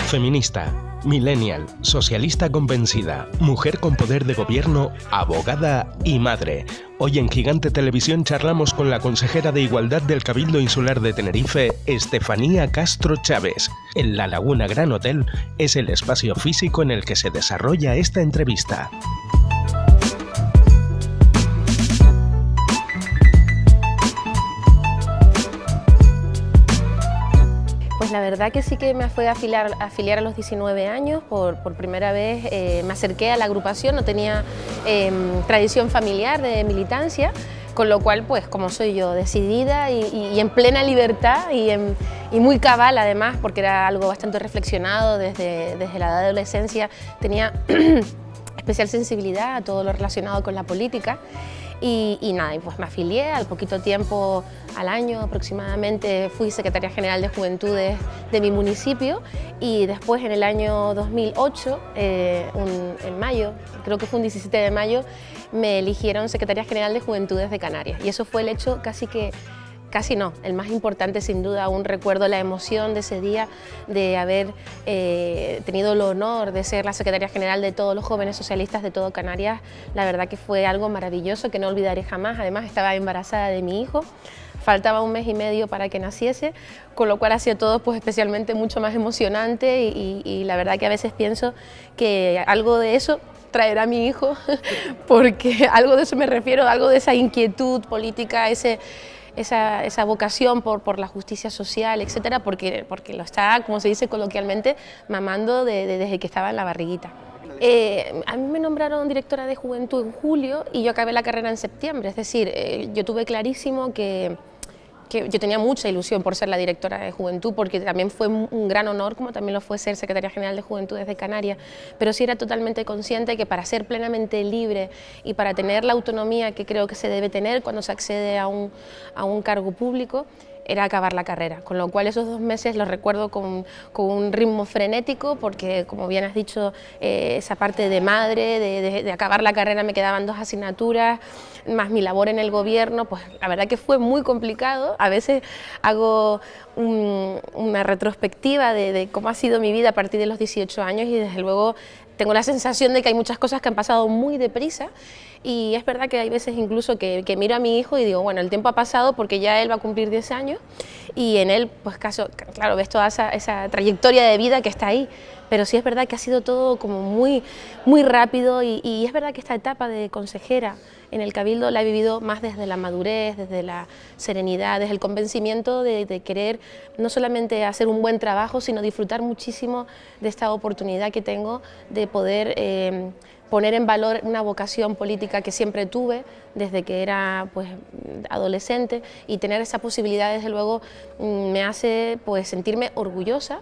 Feminista, millennial, socialista convencida, mujer con poder de gobierno, abogada y madre. Hoy en Gigante Televisión charlamos con la consejera de Igualdad del Cabildo Insular de Tenerife, Estefanía Castro Chávez. En La Laguna Gran Hotel es el espacio físico en el que se desarrolla esta entrevista. Pues la verdad que sí que me fue a afiliar a los 19 años, por primera vez me acerqué a la agrupación, no tenía tradición familiar de militancia, con lo cual, pues como soy yo, decidida y en plena libertad y muy cabal además, porque era algo bastante reflexionado desde la edad de adolescencia, tenía especial sensibilidad a todo lo relacionado con la política. Y nada, pues me afilié, al poquito tiempo, al año aproximadamente, fui secretaria general de Juventudes de mi municipio y después en el año 2008, en mayo, creo que fue un 17 de mayo, me eligieron secretaria general de Juventudes de Canarias y eso fue el hecho casi no, el más importante sin duda. Aún recuerdo la emoción de ese día de haber tenido el honor de ser la secretaria general de todos los jóvenes socialistas de todo Canarias. La verdad que fue algo maravilloso que no olvidaré jamás. Además estaba embarazada de mi hijo, faltaba un mes y medio para que naciese, con lo cual hacía todo pues especialmente mucho más emocionante y la verdad que a veces pienso que algo de eso traerá a mi hijo, porque algo de eso me refiero, algo de esa inquietud política, esa vocación por la justicia social, etcétera, porque lo está, como se dice coloquialmente, mamando desde que estaba en la barriguita. A mí me nombraron directora de Juventud en julio y yo acabé la carrera en septiembre, es decir, yo tuve clarísimo que yo tenía mucha ilusión por ser la directora de Juventud, porque también fue un gran honor, como también lo fue ser secretaria general de Juventudes de Canarias, pero sí era totalmente consciente que para ser plenamente libre y para tener la autonomía que creo que se debe tener cuando se accede a un cargo público, era acabar la carrera, con lo cual esos 2 meses los recuerdo con un ritmo frenético, porque como bien has dicho, esa parte de madre, de acabar la carrera, me quedaban 2 asignaturas, más mi labor en el gobierno, pues la verdad que fue muy complicado. A veces hago una retrospectiva de cómo ha sido mi vida a partir de los 18 años y desde luego tengo la sensación de que hay muchas cosas que han pasado muy deprisa y es verdad que hay veces incluso que miro a mi hijo y digo, bueno, el tiempo ha pasado porque ya él va a cumplir 10 años y en él, pues claro, ves toda esa trayectoria de vida que está ahí, pero sí es verdad que ha sido todo como muy rápido y es verdad que esta etapa de consejera en el Cabildo la he vivido más desde la madurez, desde la serenidad, desde el convencimiento de querer no solamente hacer un buen trabajo, sino disfrutar muchísimo de esta oportunidad que tengo de poder poner en valor una vocación política que siempre tuve desde que era pues adolescente y tener esa posibilidad desde luego me hace pues sentirme orgullosa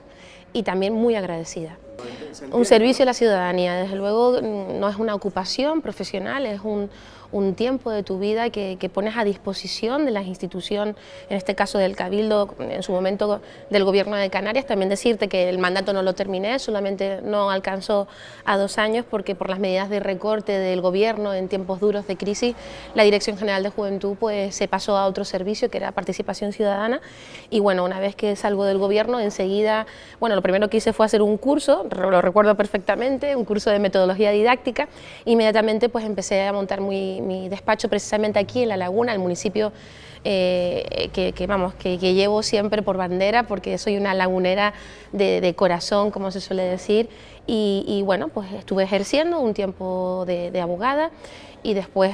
y también muy agradecida. Un servicio a la ciudadanía, desde luego no es una ocupación profesional, es un tiempo de tu vida que pones a disposición de la institución, en este caso del Cabildo, en su momento del Gobierno de Canarias. También decirte que el mandato no lo terminé, solamente no alcanzó a 2 años porque por las medidas de recorte del Gobierno en tiempos duros de crisis, la Dirección General de Juventud pues se pasó a otro servicio que era Participación Ciudadana y bueno, una vez que salgo del Gobierno enseguida, bueno, lo primero que hice fue hacer un curso, lo recuerdo perfectamente, un curso de metodología didáctica. Inmediatamente pues empecé a montar mi despacho precisamente aquí en La Laguna, el municipio que llevo siempre por bandera, porque soy una lagunera de corazón, como se suele decir, y bueno, pues estuve ejerciendo un tiempo de abogada y después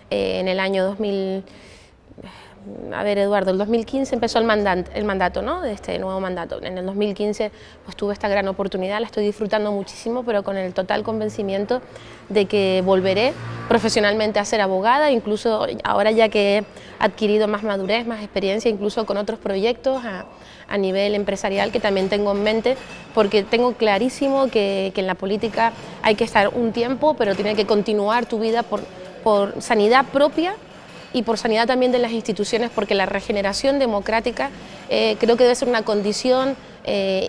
en el año 2000, a ver Eduardo, el 2015 empezó el mandato, ¿no?, de este nuevo mandato. En el 2015 pues tuve esta gran oportunidad, la estoy disfrutando muchísimo, pero con el total convencimiento de que volveré profesionalmente a ser abogada, incluso ahora ya que he adquirido más madurez, más experiencia, incluso con otros proyectos a nivel empresarial que también tengo en mente, porque tengo clarísimo que en la política hay que estar un tiempo, pero tiene que continuar tu vida por sanidad propia y por sanidad también de las instituciones, porque la regeneración democrática creo que debe ser una condición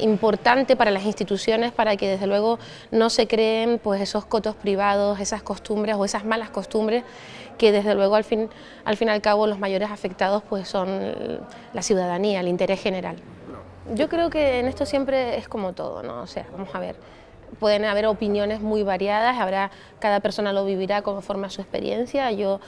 importante para las instituciones, para que desde luego no se creen pues esos cotos privados, esas costumbres o esas malas costumbres que desde luego al fin y al cabo los mayores afectados pues son la ciudadanía, el interés general. Yo creo que en esto siempre es como todo, ¿no? O sea, vamos a ver, pueden haber opiniones muy variadas, cada persona lo vivirá conforme a su experiencia. Yo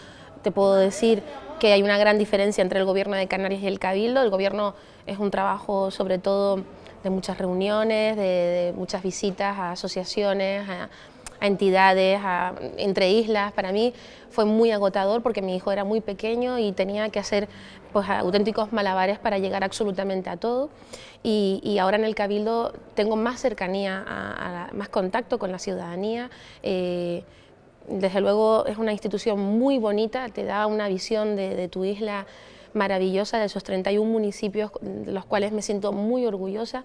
te puedo decir que hay una gran diferencia entre el Gobierno de Canarias y el Cabildo. El Gobierno es un trabajo sobre todo de muchas reuniones, de muchas visitas a asociaciones, a entidades, entre islas. Para mí fue muy agotador porque mi hijo era muy pequeño y tenía que hacer pues, auténticos malabares para llegar absolutamente a todo. Y ahora en el Cabildo tengo más cercanía, más contacto con la ciudadanía. Desde luego es una institución muy bonita, te da una visión de tu isla maravillosa, de esos 31 municipios de los cuales me siento muy orgullosa,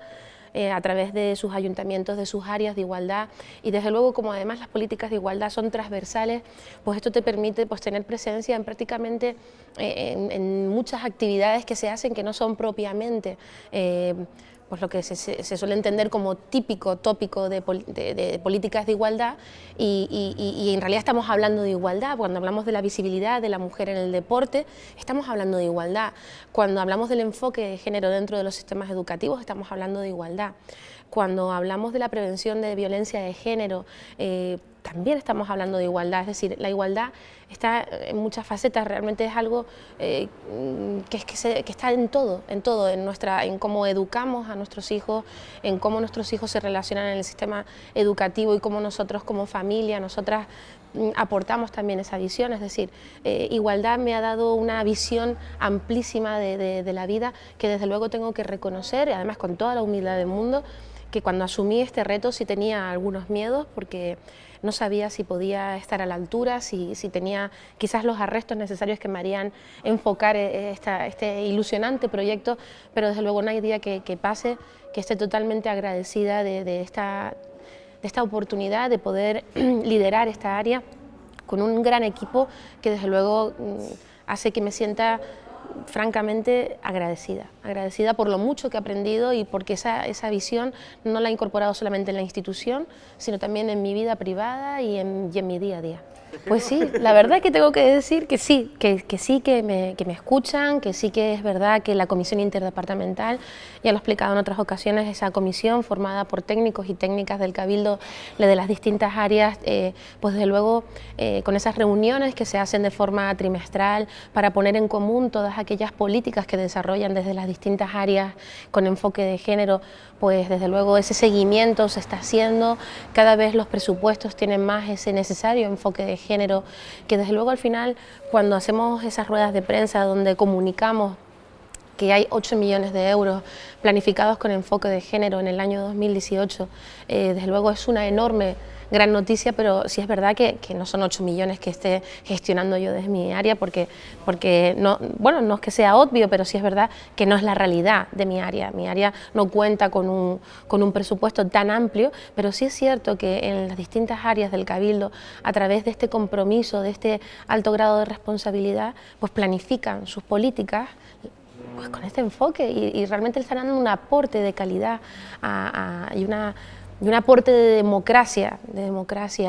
a través de sus ayuntamientos, de sus áreas de igualdad, y desde luego como además las políticas de igualdad son transversales, pues esto te permite pues, tener presencia en prácticamente en muchas actividades que se hacen que no son propiamente pues lo que se suele entender como típico tópico de políticas de igualdad y en realidad estamos hablando de igualdad. Cuando hablamos de la visibilidad de la mujer en el deporte, estamos hablando de igualdad. Cuando hablamos del enfoque de género dentro de los sistemas educativos, estamos hablando de igualdad. Cuando hablamos de la prevención de violencia de género, también estamos hablando de igualdad, es decir, la igualdad está en muchas facetas, realmente es algo que está en todo, en cómo educamos a nuestros hijos, en cómo nuestros hijos se relacionan en el sistema educativo y cómo nosotros como familia, nosotras aportamos también esa visión, es decir, igualdad me ha dado una visión amplísima de la vida que desde luego tengo que reconocer, y además con toda la humildad del mundo, que cuando asumí este reto sí tenía algunos miedos porque no sabía si podía estar a la altura, si tenía quizás los arrestos necesarios que me harían enfocar este ilusionante proyecto, pero desde luego no hay día que pase que esté totalmente agradecida de esta oportunidad de poder liderar esta área con un gran equipo que desde luego hace que me sienta francamente agradecida por lo mucho que he aprendido y porque esa visión no la he incorporado solamente en la institución, sino también en mi vida privada y en mi día a día. Pues sí, la verdad es que tengo que decir que sí, que me escuchan, que sí que es verdad que la Comisión Interdepartamental, ya lo he explicado en otras ocasiones, esa comisión formada por técnicos y técnicas del Cabildo de las distintas áreas, pues desde luego con esas reuniones que se hacen de forma trimestral para poner en común todas aquellas políticas que desarrollan desde las distintas áreas con enfoque de género, pues desde luego ese seguimiento se está haciendo, cada vez los presupuestos tienen más ese necesario enfoque de género, que desde luego al final cuando hacemos esas ruedas de prensa donde comunicamos que hay 8 millones de euros planificados con enfoque de género en el año 2018, desde luego es una enorme gran noticia, pero sí es verdad que no son 8 millones que esté gestionando yo desde mi área, porque no, bueno, no es que sea obvio, pero sí es verdad que no es la realidad de mi área. Mi área no cuenta con un presupuesto tan amplio, pero sí es cierto que en las distintas áreas del Cabildo, a través de este compromiso, de este alto grado de responsabilidad, pues planifican sus políticas pues con este enfoque y realmente le están dando un aporte de calidad y un aporte de democracia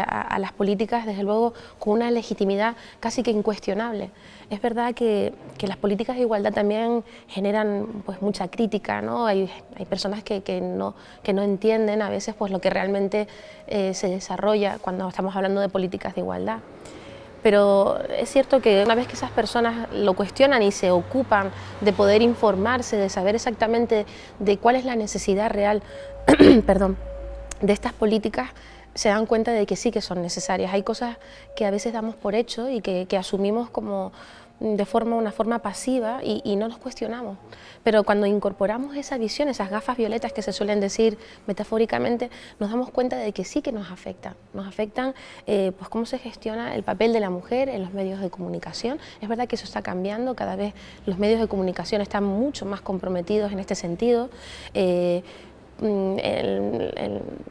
a las políticas, desde luego con una legitimidad casi que incuestionable. Es verdad que las políticas de igualdad también generan pues, mucha crítica, ¿no? Hay personas que no entienden a veces pues, lo que realmente se desarrolla cuando estamos hablando de políticas de igualdad. Pero es cierto que una vez que esas personas lo cuestionan y se ocupan de poder informarse, de saber exactamente de cuál es la necesidad real perdón, de estas políticas, se dan cuenta de que sí que son necesarias. Hay cosas que a veces damos por hecho y que asumimos como una forma pasiva y no nos cuestionamos. Pero cuando incorporamos esa visión, esas gafas violetas que se suelen decir metafóricamente, nos damos cuenta de que sí que nos afectan. Nos afectan pues cómo se gestiona el papel de la mujer en los medios de comunicación. Es verdad que eso está cambiando, cada vez los medios de comunicación están mucho más comprometidos en este sentido. En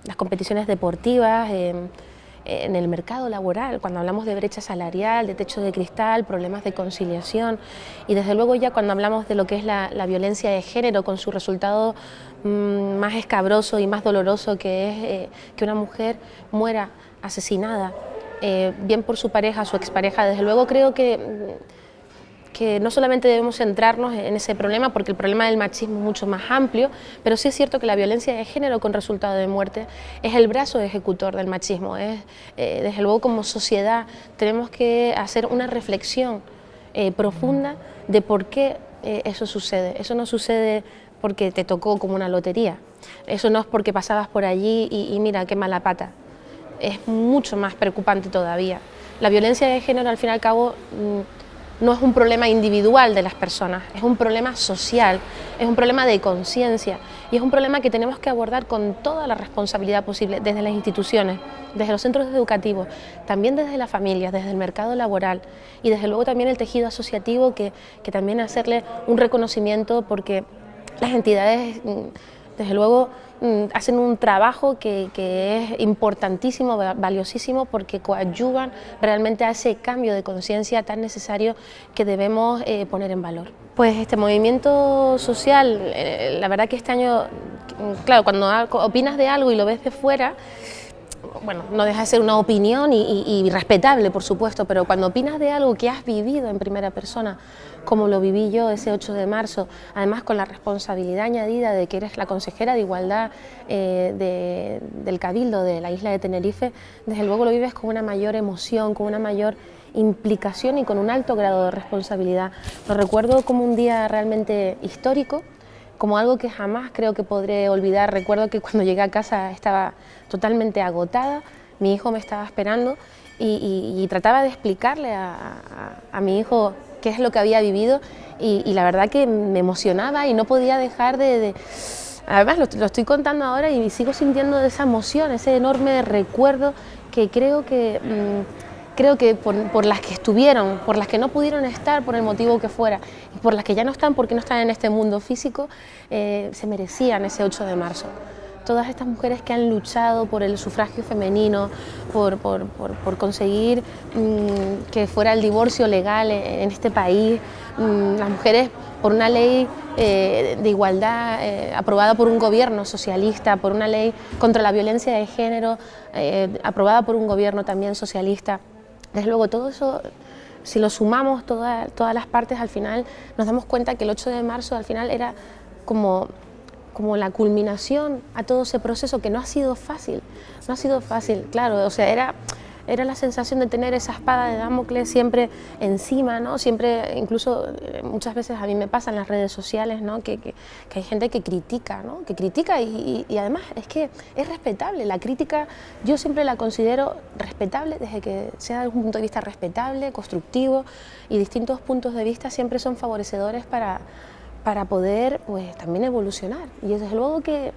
las competiciones deportivas, en el mercado laboral, cuando hablamos de brecha salarial, de techo de cristal, problemas de conciliación y desde luego ya cuando hablamos de lo que es la violencia de género con su resultado más escabroso y más doloroso, que es que una mujer muera asesinada, bien por su pareja, su expareja. Desde luego creo que que no solamente debemos centrarnos en ese problema, porque el problema del machismo es mucho más amplio, pero sí es cierto que la violencia de género con resultado de muerte es el brazo ejecutor del machismo. Desde luego, como sociedad tenemos que hacer una reflexión profunda de por qué eso sucede. Eso no sucede porque te tocó como una lotería, eso no es porque pasabas por allí y mira qué mala pata. Es mucho más preocupante todavía. La violencia de género, al fin y al cabo, no es un problema individual de las personas, es un problema social, es un problema de conciencia y es un problema que tenemos que abordar con toda la responsabilidad posible, desde las instituciones, desde los centros educativos, también desde las familias, desde el mercado laboral y desde luego también el tejido asociativo, que también hacerle un reconocimiento, porque las entidades, desde luego, hacen un trabajo que es importantísimo, valiosísimo, porque coadyuvan realmente a ese cambio de conciencia tan necesario que debemos poner en valor. Pues este movimiento social, la verdad que este año, claro, cuando opinas de algo y lo ves de fuera, bueno, no deja de ser una opinión y respetable, por supuesto, pero cuando opinas de algo que has vivido en primera persona, como lo viví yo ese 8 de marzo, además con la responsabilidad añadida de que eres la consejera de Igualdad del Cabildo de la isla de Tenerife, desde luego lo vives con una mayor emoción, con una mayor implicación y con un alto grado de responsabilidad. Lo recuerdo como un día realmente histórico, como algo que jamás creo que podré olvidar. Recuerdo que cuando llegué a casa estaba totalmente agotada, mi hijo me estaba esperando y trataba de explicarle a mi hijo qué es lo que había vivido y la verdad que me emocionaba y no podía dejar además lo estoy contando ahora y sigo sintiendo esa emoción, ese enorme recuerdo que creo que por las que estuvieron, por las que no pudieron estar por el motivo que fuera y por las que ya no están porque no están en este mundo físico, se merecían ese 8 de marzo. Todas estas mujeres que han luchado por el sufragio femenino, por conseguir que fuera el divorcio legal en este país, las mujeres por una ley de igualdad aprobada por un gobierno socialista, por una ley contra la violencia de género aprobada por un gobierno también socialista. Desde luego todo eso, si lo sumamos todas las partes, al final nos damos cuenta que el 8 de marzo al final era como la culminación a todo ese proceso que no ha sido fácil, claro, o sea, era la sensación de tener esa espada de Damocles siempre encima, ¿no? Siempre, incluso muchas veces a mí me pasa en las redes sociales, ¿no? que hay gente que critica, ¿no? Que critica y además es que es respetable, la crítica yo siempre la considero respetable desde que sea desde un punto de vista respetable, constructivo, y distintos puntos de vista siempre son favorecedores para poder pues también evolucionar. Y desde luego que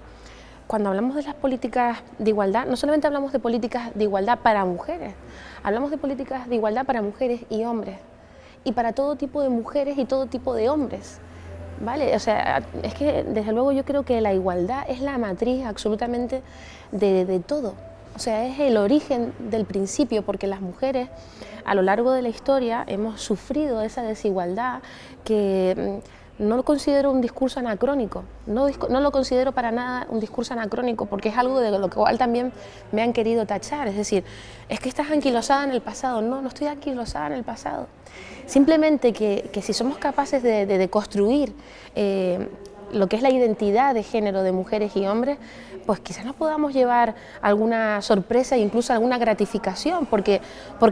cuando hablamos de las políticas de igualdad, no solamente hablamos de políticas de igualdad para mujeres, hablamos de políticas de igualdad para mujeres y hombres, y para todo tipo de mujeres y todo tipo de hombres, ¿vale? O sea, es que desde luego yo creo que la igualdad es la matriz absolutamente de todo. O sea, es el origen del principio, porque las mujeres a lo largo de la historia hemos sufrido esa desigualdad que no lo considero un discurso anacrónico, no lo considero para nada un discurso anacrónico, porque es algo de lo cual también me han querido tachar, es decir, es que estás anquilosada en el pasado. No estoy anquilosada en el pasado, simplemente que si somos capaces de construir lo que es la identidad de género de mujeres y hombres, pues quizás nos podamos llevar alguna sorpresa e incluso alguna gratificación, porque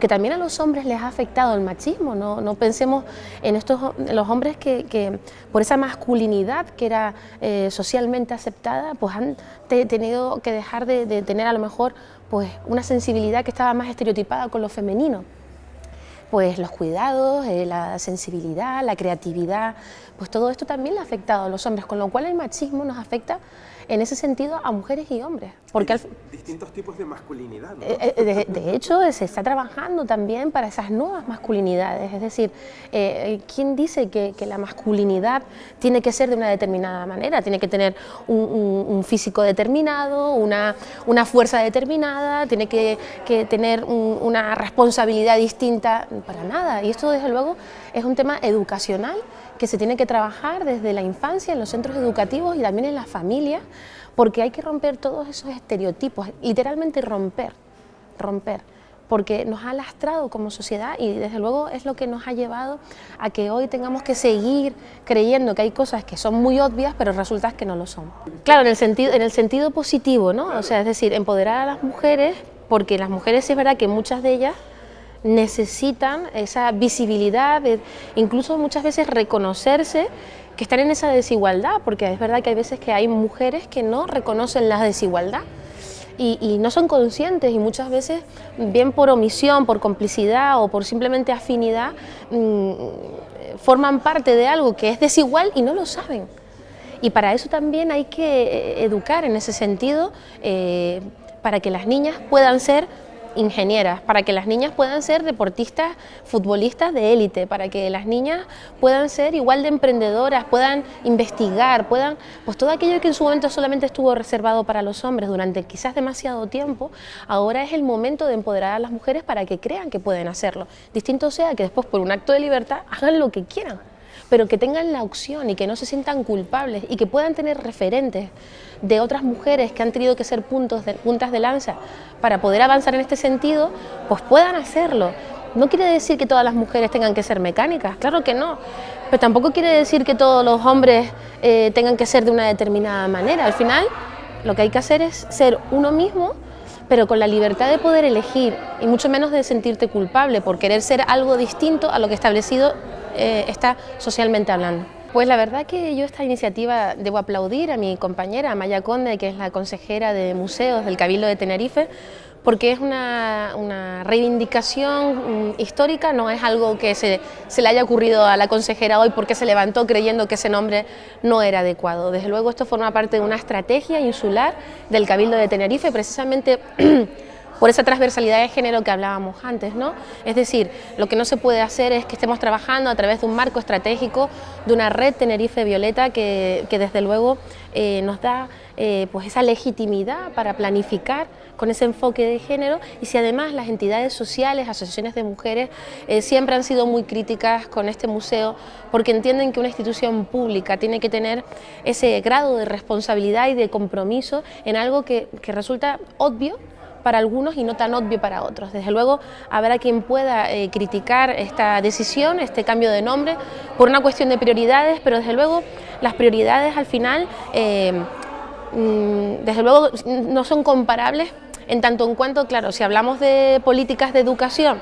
también a los hombres les ha afectado el machismo, no pensemos en los hombres que por esa masculinidad que era socialmente aceptada, pues han tenido que dejar de tener a lo mejor pues una sensibilidad que estaba más estereotipada con lo femenino. Pues los cuidados, la sensibilidad, la creatividad, pues todo esto también le ha afectado a los hombres, con lo cual el machismo nos afecta en ese sentido a mujeres y hombres. Porque distintos tipos de masculinidad, ¿no? De hecho, se está trabajando también para esas nuevas masculinidades, es decir, ¿quién dice que la masculinidad tiene que ser de una determinada manera? Tiene que tener un físico determinado, una fuerza determinada, tiene que tener una responsabilidad distinta, para nada. Y esto, desde luego, es un tema educacional que se tiene que trabajar desde la infancia, en los centros educativos y también en las familias, porque hay que romper todos esos estereotipos, literalmente romper, porque nos ha lastrado como sociedad y desde luego es lo que nos ha llevado a que hoy tengamos que seguir creyendo que hay cosas que son muy obvias, pero resulta que no lo son. Claro, en el sentido positivo, ¿no? O sea, es decir, empoderar a las mujeres, porque las mujeres es verdad que muchas de ellas necesitan esa visibilidad, incluso muchas veces reconocerse que están en esa desigualdad, porque es verdad que hay veces que hay mujeres que no reconocen la desigualdad y no son conscientes, y muchas veces, bien por omisión, por complicidad o por simplemente afinidad, forman parte de algo que es desigual y no lo saben. Y para eso también hay que educar en ese sentido, para que las niñas puedan ser ingenieras, para que las niñas puedan ser deportistas, futbolistas de élite, para que las niñas puedan ser igual de emprendedoras, puedan investigar, puedan, pues todo aquello que en su momento solamente estuvo reservado para los hombres durante quizás demasiado tiempo, ahora es el momento de empoderar a las mujeres para que crean que pueden hacerlo. Distinto sea que después por un acto de libertad hagan lo que quieran, pero que tengan la opción y que no se sientan culpables y que puedan tener referentes de otras mujeres que han tenido que ser puntas de lanza para poder avanzar en este sentido, pues puedan hacerlo. No quiere decir que todas las mujeres tengan que ser mecánicas, claro que no, pero tampoco quiere decir que todos los hombres tengan que ser de una determinada manera. Al final, lo que hay que hacer es ser uno mismo, pero con la libertad de poder elegir y mucho menos de sentirte culpable por querer ser algo distinto a lo que establecido está socialmente hablando. Pues la verdad que yo esta iniciativa debo aplaudir a mi compañera Amaya Conde, que es la consejera de museos del Cabildo de Tenerife, porque es una reivindicación histórica, no es algo que se le haya ocurrido a la consejera hoy porque se levantó creyendo que ese nombre no era adecuado. Desde luego esto forma parte de una estrategia insular del Cabildo de Tenerife, precisamente por esa transversalidad de género que hablábamos antes, ¿no? Es decir, lo que no se puede hacer es que estemos trabajando a través de un marco estratégico, de una red Tenerife Violeta que desde luego nos da pues esa legitimidad para planificar con ese enfoque de género, y si además las entidades sociales, asociaciones de mujeres, siempre han sido muy críticas con este museo porque entienden que una institución pública tiene que tener ese grado de responsabilidad y de compromiso en algo que resulta obvio para algunos y no tan obvio para otros. Desde luego habrá quien pueda criticar esta decisión, este cambio de nombre, por una cuestión de prioridades, pero desde luego las prioridades al final desde luego no son comparables en tanto en cuanto, claro, si hablamos de políticas de educación,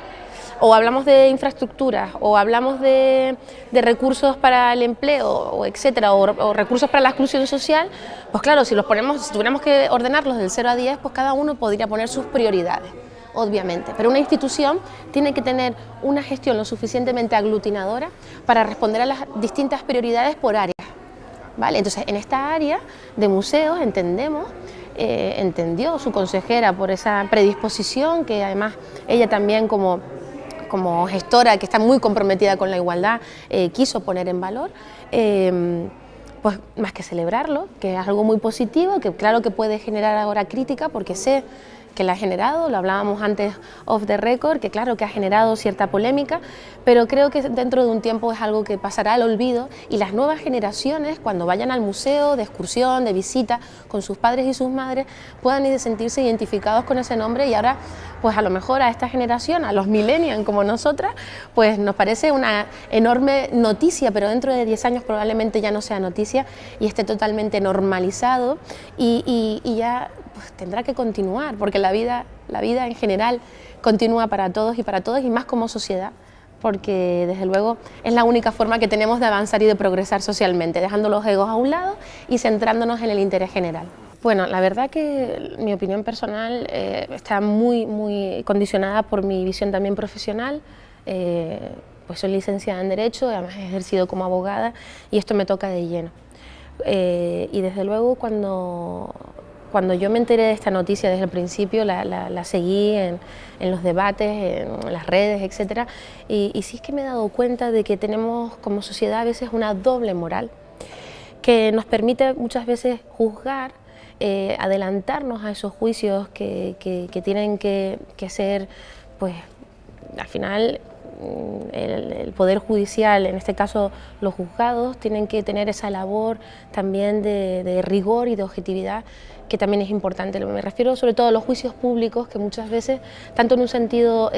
o hablamos de infraestructuras, o hablamos de recursos para el empleo, o etcétera, o recursos para la exclusión social, pues claro, si tuviéramos que ordenarlos del 0 a 10, pues cada uno podría poner sus prioridades, obviamente. Pero una institución tiene que tener una gestión lo suficientemente aglutinadora para responder a las distintas prioridades por áreas, ¿vale? Entonces, en esta área de museos entendió su consejera por esa predisposición, que además ella también como gestora que está muy comprometida con la igualdad, quiso poner en valor, pues más que celebrarlo, que es algo muy positivo, que claro que puede generar ahora crítica, porque sé que la ha generado, lo hablábamos antes off the record, que claro que ha generado cierta polémica, pero creo que dentro de un tiempo es algo que pasará al olvido, y las nuevas generaciones, cuando vayan al museo de excursión, de visita, con sus padres y sus madres, puedan sentirse identificados con ese nombre, y ahora pues a lo mejor a esta generación, a los millennials como nosotras, pues nos parece una enorme noticia, pero dentro de 10 años probablemente ya no sea noticia y esté totalmente normalizado, y ya pues tendrá que continuar, porque la vida en general continúa para todos, y más como sociedad, porque desde luego es la única forma que tenemos de avanzar y de progresar socialmente, dejando los egos a un lado y centrándonos en el interés general. Bueno, la verdad que mi opinión personal está muy condicionada por mi visión también profesional. Pues soy licenciada en Derecho, además he ejercido como abogada, y esto me toca de lleno. Y desde luego cuando yo me enteré de esta noticia desde el principio, la seguí en los debates, en las redes, etc. Y sí es que me he dado cuenta de que tenemos como sociedad a veces una doble moral que nos permite muchas veces juzgar, adelantarnos a esos juicios que tienen que ser, pues al final, el Poder Judicial, en este caso los juzgados, tienen que tener esa labor también de rigor y de objetividad, que también es importante. Me refiero sobre todo a los juicios públicos, que muchas veces, tanto en un sentido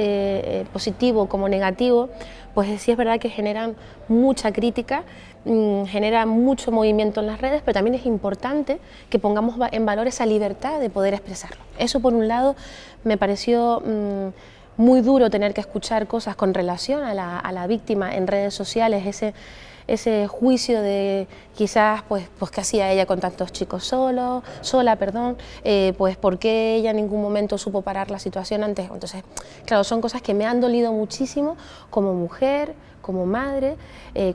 positivo como negativo, pues sí es verdad que generan mucha crítica, genera mucho movimiento en las redes, pero también es importante que pongamos en valor esa libertad de poder expresarlo. Eso, por un lado, me pareció muy duro tener que escuchar cosas con relación a la víctima en redes sociales, ese juicio de quizás pues qué hacía ella con tantos chicos sola, pues por qué ella en ningún momento supo parar la situación antes. Entonces, claro, son cosas que me han dolido muchísimo como mujer, como madre,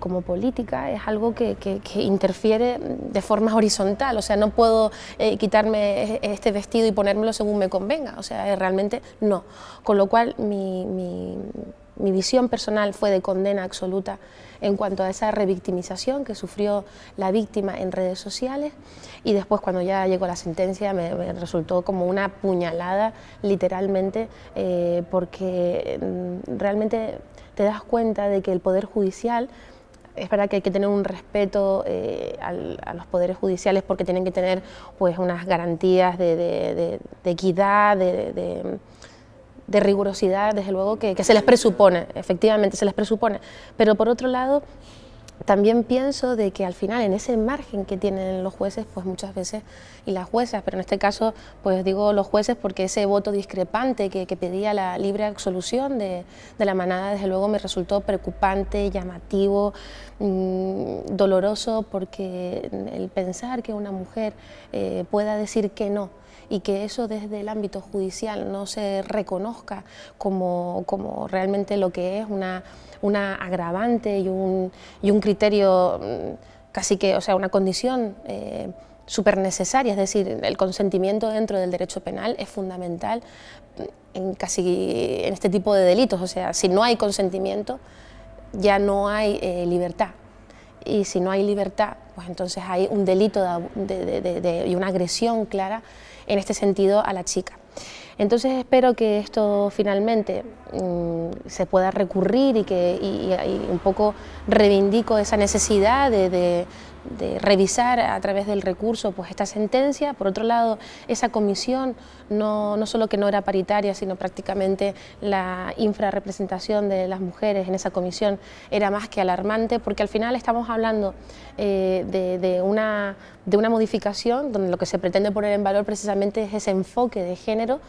como política. Es algo que interfiere de forma horizontal, o sea, no puedo quitarme este vestido y ponérmelo según me convenga, o sea, realmente no. Con lo cual mi visión personal fue de condena absoluta en cuanto a esa revictimización que sufrió la víctima en redes sociales, y después cuando ya llegó la sentencia me resultó como una puñalada literalmente, porque realmente te das cuenta de que el Poder Judicial, es verdad que hay que tener un respeto a los poderes judiciales, porque tienen que tener pues unas garantías de equidad, de rigurosidad, desde luego, que se les presupone, efectivamente se les presupone, pero por otro lado también pienso de que al final en ese margen que tienen los jueces, pues muchas veces, y las juezas, pero en este caso pues digo los jueces porque ese voto discrepante que pedía la libre absolución de la manada, desde luego me resultó preocupante, llamativo, doloroso, porque el pensar que una mujer pueda decir que no, y que eso desde el ámbito judicial no se reconozca como realmente lo que es una agravante y un criterio casi que, o sea, una condición súper necesaria, es decir, el consentimiento dentro del derecho penal es fundamental en este tipo de delitos, o sea, si no hay consentimiento ya no hay libertad. Y si no hay libertad, pues entonces hay un delito y una agresión clara en este sentido a la chica. Entonces espero que esto finalmente se pueda recurrir y un poco reivindico esa necesidad de revisar a través del recurso pues esta sentencia. Por otro lado, esa comisión no solo que no era paritaria, sino prácticamente la infrarrepresentación de las mujeres en esa comisión era más que alarmante, porque al final estamos hablando de una modificación donde lo que se pretende poner en valor precisamente es ese enfoque de género,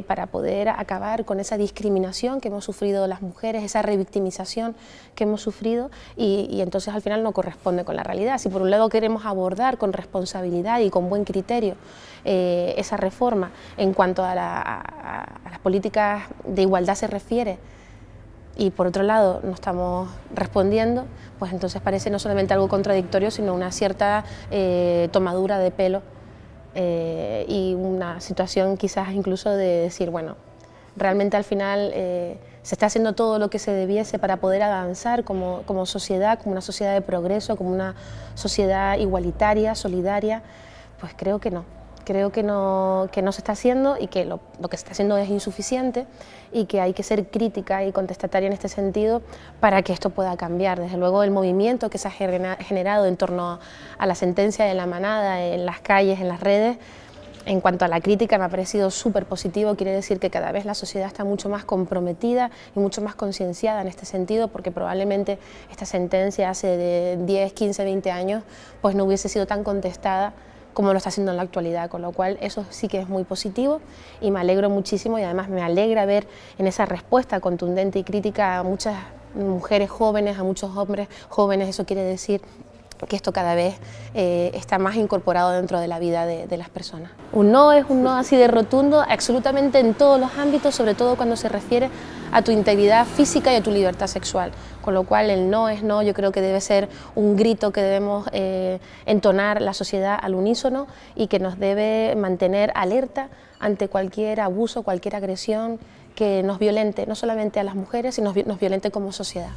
para poder acabar con esa discriminación que hemos sufrido las mujeres, esa revictimización que hemos sufrido, y entonces al final no corresponde con la realidad. Si por un lado queremos abordar con responsabilidad y con buen criterio esa reforma en cuanto a las políticas de igualdad se refiere, y por otro lado no estamos respondiendo, pues entonces parece no solamente algo contradictorio, sino una cierta tomadura de pelo, y una situación quizás incluso de decir, bueno, realmente al final se está haciendo todo lo que se debiese para poder avanzar como sociedad, como una sociedad de progreso, como una sociedad igualitaria, solidaria. Pues creo que no. Creo que no se está haciendo, y que lo que se está haciendo es insuficiente, y que hay que ser crítica y contestataria en este sentido para que esto pueda cambiar. Desde luego el movimiento que se ha generado en torno a la sentencia de la manada en las calles, en las redes, en cuanto a la crítica me ha parecido súper positivo. Quiere decir que cada vez la sociedad está mucho más comprometida y mucho más concienciada en este sentido, porque probablemente esta sentencia hace de 10, 15, 20 años pues no hubiese sido tan contestada como lo está haciendo en la actualidad, con lo cual eso sí que es muy positivo y me alegro muchísimo, y además me alegra ver en esa respuesta contundente y crítica a muchas mujeres jóvenes, a muchos hombres jóvenes. Eso quiere decir que esto cada vez está más incorporado dentro de la vida de las personas. Un no es un no así de rotundo, absolutamente en todos los ámbitos, sobre todo cuando se refiere a tu integridad física y a tu libertad sexual, con lo cual el no es no. Yo creo que debe ser un grito que debemos entonar la sociedad al unísono, y que nos debe mantener alerta ante cualquier abuso, cualquier agresión que nos violente, no solamente a las mujeres, sino nos violente como sociedad.